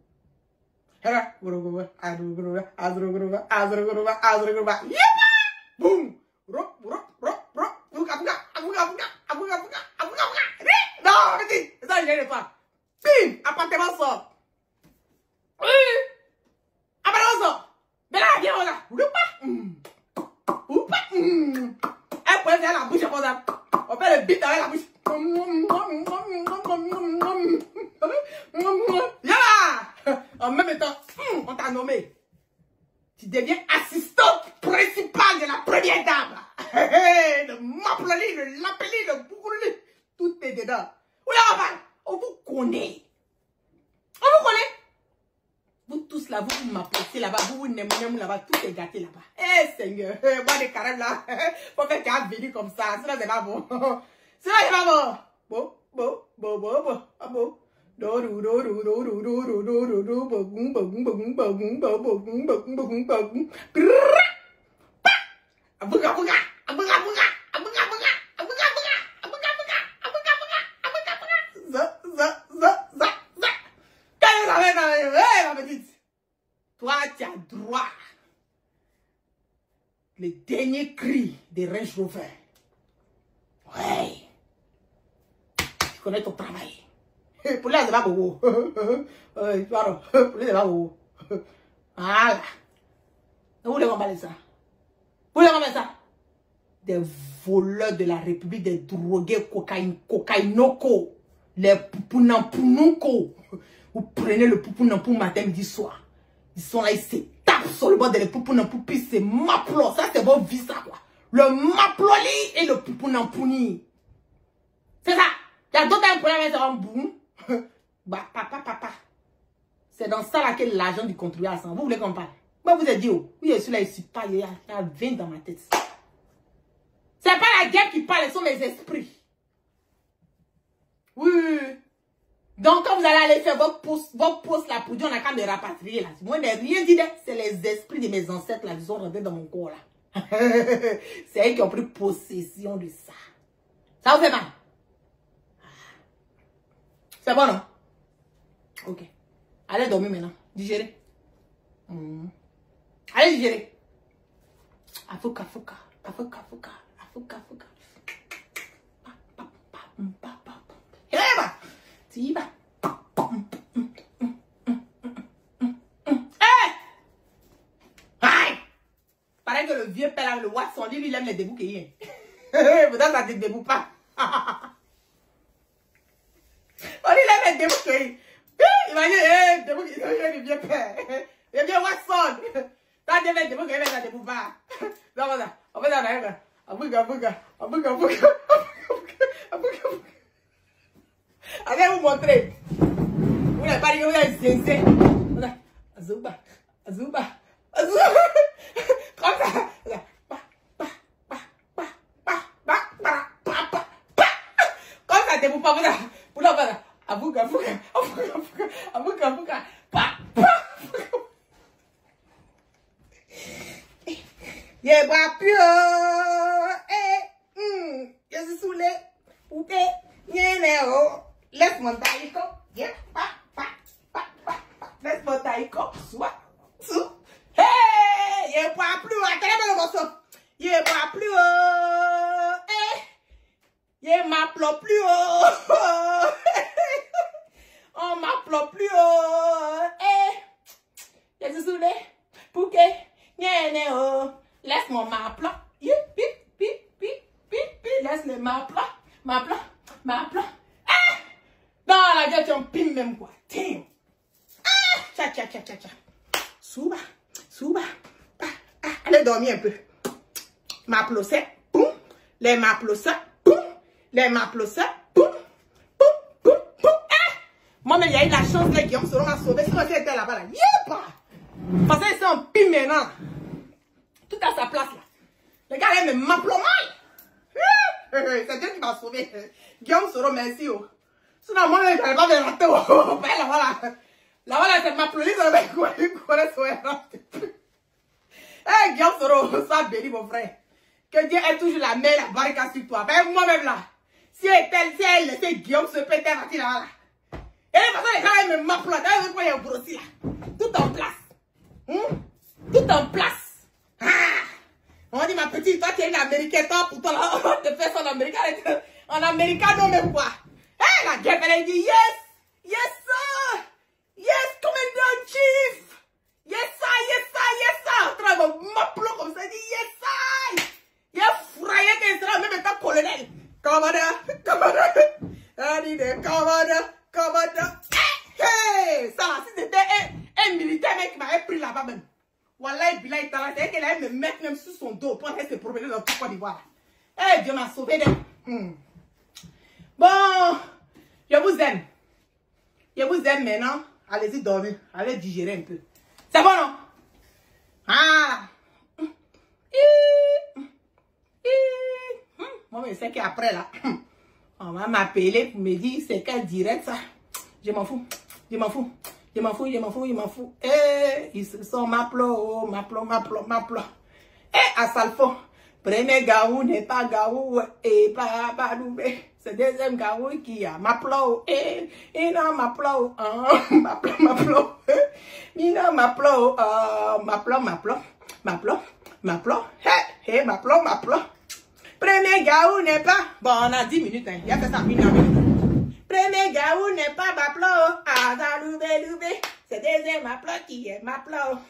Non, c'est ça, je ne pas. Bim! Appartement sort. Oui! Appartement sort. Mais là, viens, on a. Elle peut faire la bouche comme ça. On fait le bite avec la bouche. En même temps, on t'a nommé. Tu deviens assistante principale de la première dame. Le Maploli, le Lapeli, le Bougouli. Tout est dedans. On vous connaît. On vous connaît. Vous tous là, vous m'applaudissez là-bas, vous n'aimez là-bas, tout est gâté là-bas. Eh Seigneur, moi des carèmes là, faut que tu as venu comme ça, sinon c'est pas bon. Sinon c'est pas bon. Bon. Toi, tu as droit. Le dernier cri des Range Rover. Ouais. Tu connais ton travail. Pour les c'est pas beau. Pour les c'est pas beau. Voilà. Vous voulez combattre ça? Vous voulez combattre ça? Des voleurs de la République, des drogués, cocaïnoco, les poupounampounouko. Vous prenez le poupounampoun matin, midi, soir. Ils sont là, ils se tapent sur le bord de les poupounampoupis, c'est Maplo. Ça, c'est votre vie, ça, quoi. Le Maploli et le poupounampouni. C'est ça. Il y a d'autres problèmes, c'est un boum. Bah, papa. C'est dans ça là que l'argent du contribuable s'en. Vous voulez qu'on parle? Moi, vous êtes dit, oh, oui, je suis là, je suis pas, il y a 20 dans ma tête. C'est pas la guerre qui parle, ce sont mes esprits. Oui. Donc, quand vous allez aller faire votre poste là pour dire, on a quand même de rapatrier là. Moi, je n'ai rien dit, c'est les esprits de mes ancêtres là qui sont rentrés dans mon corps là. C'est eux qui ont pris possession de ça. Ça vous fait mal? C'est bon, non? Ok. Allez dormir maintenant. Digérez. Allez digérer. Afouka. Tu vas. Pareil que le vieux père là, le Watson, lui, il aime les débouquets. Peut-être ça ne te débouque pas. On dit, il aime les débouquets. Imagine, débouquet, le vieux père. Le vieux Watson. T'as des débouquets, mais ça ne débouque pas. Non, voilà. On fait ça, allez vous montrer. Vous n'avez pas dit que vous avez zézé. Azouba. Comme ça. Je bois plus, je suis saoulé. Poupée, laisse mon taïko. Laisse mon taïko. Soit. Hey, je bois plus, attendez le morceau. Je bois plus, je m'appelle plus, on m'appelle plus, je suis saoulé. Poupée, laisse-moi m'appeler. Laisse-le m'appeler. M'appeler. Dans la gueule, tu en pime même quoi. Tiens. Tcha. Souba. Allez dormir un peu. M'applaudissez. Boum. Les m'applaudissez. Boum. Les m'applaudissez. Boum. Moi, mais il y a eu la chance, là, Guillaume Soro m'a sauvé. Sinon, si était là-bas, là. Yépa. Parce que c'est un pime maintenant. Tout à sa place, là. Le gars, là, me m'applaudit. C'est Dieu qui m'a sauvé. Guillaume Soro, merci. Sinon, moi, je n'avais pas fait rater. Là-bas, c'est m'applaudir. Ça va quoi. Eh, Guillaume Soro, sois béni, mon frère. Que Dieu ait toujours la main, la barricade sur toi. Ben, moi-même, là. Si elle laissait Guillaume se péter, là. Et de toute façon, les gars, ils me m'applaudissent. Vous voyez, il y a un grossi, là. Tout en place. Tout en place. On dit, ma petite, toi, tu es une américaine, toi, pour toi, là, on te fait son américain. En américain, non, même quoi. Eh, la gueule, elle a dit, yes, sir. Yes, commandant chief. Yes, sir. En train de m'applaudir comme ça, elle dit, yes, sir. Il a fourraillé qu'elle sera même étant colonel. Commandant. Elle dit, commandant. Hey, ça, si c'était un militaire, mec, qui m'avait pris là-bas même. Wallah, il est là, c'est qu'elle allait me mettre même sur son dos pour aller se promener dans tout Côte d'Ivoire. Eh, Dieu m'a sauvé d'elle. Bon, je vous aime. Je vous aime maintenant. Allez-y dormir. Allez digérer un peu. C'est bon, non? Moi, je sais qu'après, là, on va m'appeler pour me dire c'est quel direct, ça. Je m'en fous. Eh, ils se sont m'applaudis. Eh, à Salfo, premier gaou n'est pas gaou, et pas Badoubé. C'est deuxième gaou qui a m'applaudit. Et non, m'applaudit. M'applaudit. Premier gaou n'est pas. Bon, on a 10 minutes, hein. Il y a fait ça, une minute. Premier gaou n'est pas m'applaudit. Ah, ça loubé. C'est deuxième m'applaudit qui est m'applaudit.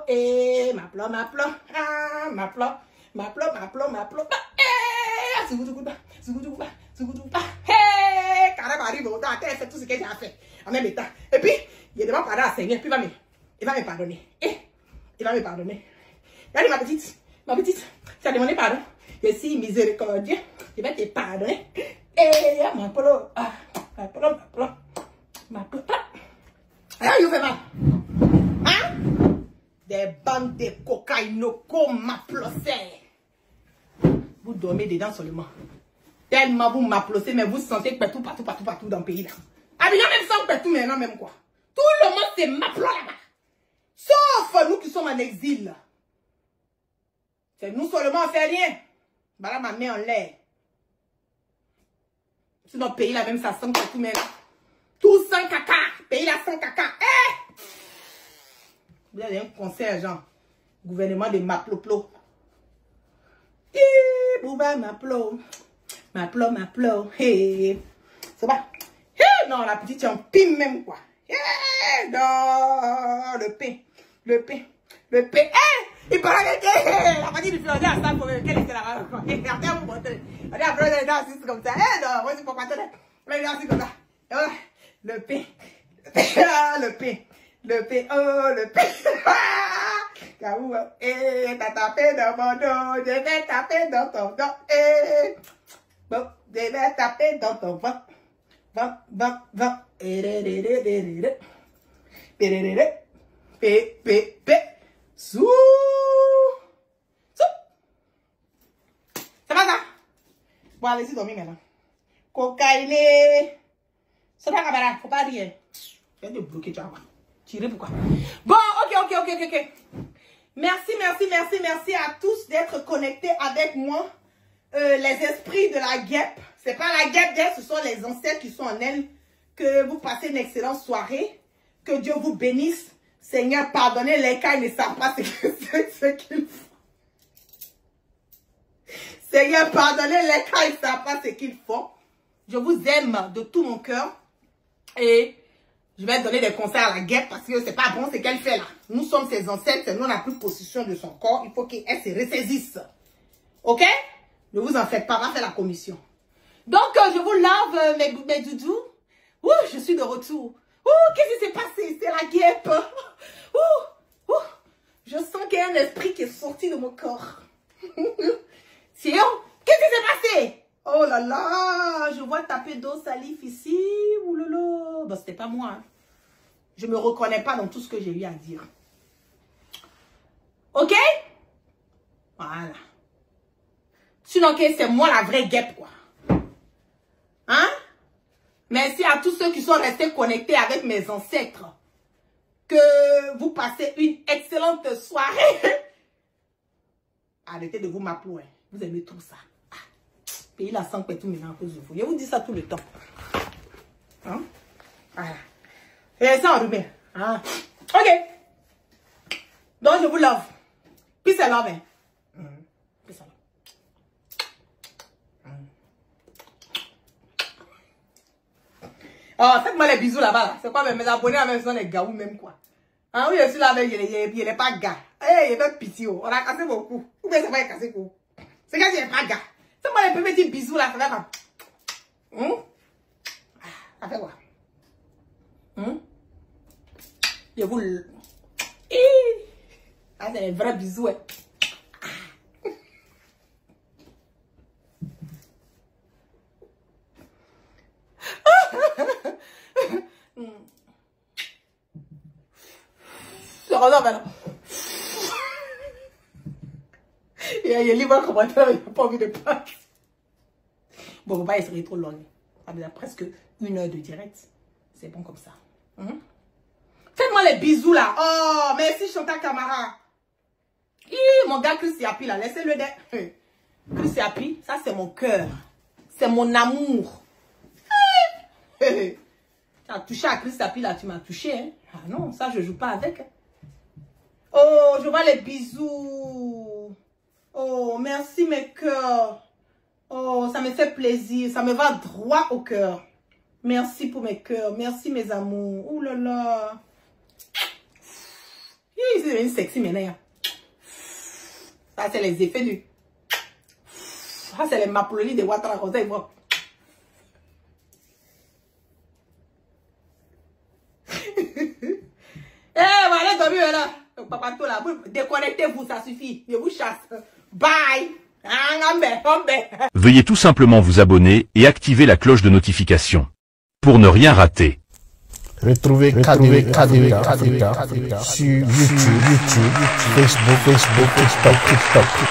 Eh, m'applaudit. Ah, m'applaudit. Eh, Sougoutou. Eh, carrément, arrive au temps, fait tout ce que j'ai à faire. En même temps. Et puis, il demande pardon à Seigneur, puis il va me pardonner. Il va me pardonner. Regardez ma petite, tu as demandé pardon. Je suis miséricordieux, je vais te pardonner. Et m'applaudit. Alors, il fait mal. Hein? Des bandes de cocaïnoco m'applaudissent. Vous dormez dedans seulement. Tellement vous m'applaudissez, mais vous sentez partout dans le pays là. Abidjan même sans partout maintenant même quoi. Tout le monde se m'applaudit là-bas. Sauf nous qui sommes en exil. C'est nous seulement on fait rien. Voilà ma main en l'air. C'est notre pays là même ça sent partout maintenant. Tout sans caca. Pays là sans caca. Eh! Vous avez un conseil genre. Gouvernement de Maploplo. Bouba m'applaudit. Hey. C'est pas. Hey, non, la petite, tu en pime même quoi. Hey, non, le pain. Hey, il paraît que la petite du Florida, ça, pour qu'elle était là-bas. Regardez, vous montez. Regardez, après, elle est comme ça. Eh, non, moi, c'est pour pas te dire. Elle est comme ça. Et voilà. Le pain. Gaou, t'as tapé dans mon dos, je vais taper dans ton dos, bon, je vais taper dans ton ventre, sous, ça va ça? Bon, allez-y dormir maintenant. Cocaïne, c'est pas camarade, faut pas dire. Je vais te bloquer, tu vois. Tirer pourquoi? Bon, ok. Merci, merci, merci, merci à tous d'être connectés avec moi. Les esprits de la guêpe. C'est pas la guêpe d'elle, ce sont les ancêtres qui sont en elle. Que vous passez une excellente soirée. Que Dieu vous bénisse. Seigneur, pardonnez-les car ils ne savent pas ce qu'ils font. Seigneur, pardonnez-les car ils ne savent pas ce qu'ils font. Je vous aime de tout mon cœur. Et je vais donner des conseils à la guêpe parce que c'est pas bon ce qu'elle fait là. Nous sommes ses ancêtres, nous on n'a plus possession de son corps. Il faut qu'elle se ressaisisse. Ok? Ne vous en faites pas, on va faire la commission. Donc, je vous lave mes doudous. Ouh, je suis de retour. Ouh, qu'est-ce qui s'est passé? C'est la guêpe. Ouh, je sens qu'il y a un esprit qui est sorti de mon corps. Sinon, qu'est-ce qui s'est passé? Oh là là, je vois taper d'eau salif ici. Ouh là là. Bon, c'était pas moi. Hein. Je me reconnais pas dans tout ce que j'ai eu à dire. Ok? Voilà. Sinon, okay, c'est moi la vraie guêpe, quoi. Hein? Merci à tous ceux qui sont restés connectés avec mes ancêtres. Que vous passez une excellente soirée. Arrêtez de vous m'appeler. Vous aimez tout ça. Ah. Pays la sang tout maintenant à cause de vous. Je vous dis ça tout le temps. Hein? Voilà. Et ça en remet. Ah. Ok. Donc, je vous love. Peace and love. Peace and love. Oh, faites-moi les bisous là-bas. Là. C'est quoi mes abonnés à même sont les gars ou même quoi. Ah oui, je suis là avec il n'est pas gars. Eh, il fait pitié. On a cassé beaucoup. Ou bien c'est pas cassé beaucoup. C'est quand il n'est pas gars. Faites-moi les petits bisous là. Ça fait quoi? Ça fait quoi? Je vous... Ah, c'est un vrai bisou. Hein. Il livre un commentaire, il n'a pas envie de parler. Bon, faut pas essayer trop long. Ça veut dire presque 1 heure de direct. C'est bon comme ça. Faites-moi les bisous là. Oh, merci Chantal Camara. Mon gars Chris Yapi là, laissez-le de... Chris Yapi, ça c'est mon cœur. C'est mon amour. Tu as touché à Chris Yapi là, tu m'as touché. Hein? Ah non, ça je joue pas avec. Hein? Oh, je vois les bisous. Oh, merci mes cœurs. Oh, ça me fait plaisir. Ça me va droit au cœur. Merci pour mes cœurs. Merci mes amours. Oh là là. C'est devenu sexy maintenant. Ça, c'est les effets du... Ça, c'est les mapololies de Ouattara. Comme ça, ils voient. Eh, voilà, dormir là. Papa, tout là. Déconnectez-vous, ça suffit. Je vous chasse. Bye. Veuillez tout simplement vous abonner et activer la cloche de notification pour ne rien rater. Retrouvez KDV Africa sur YouTube, Facebook, TikTok.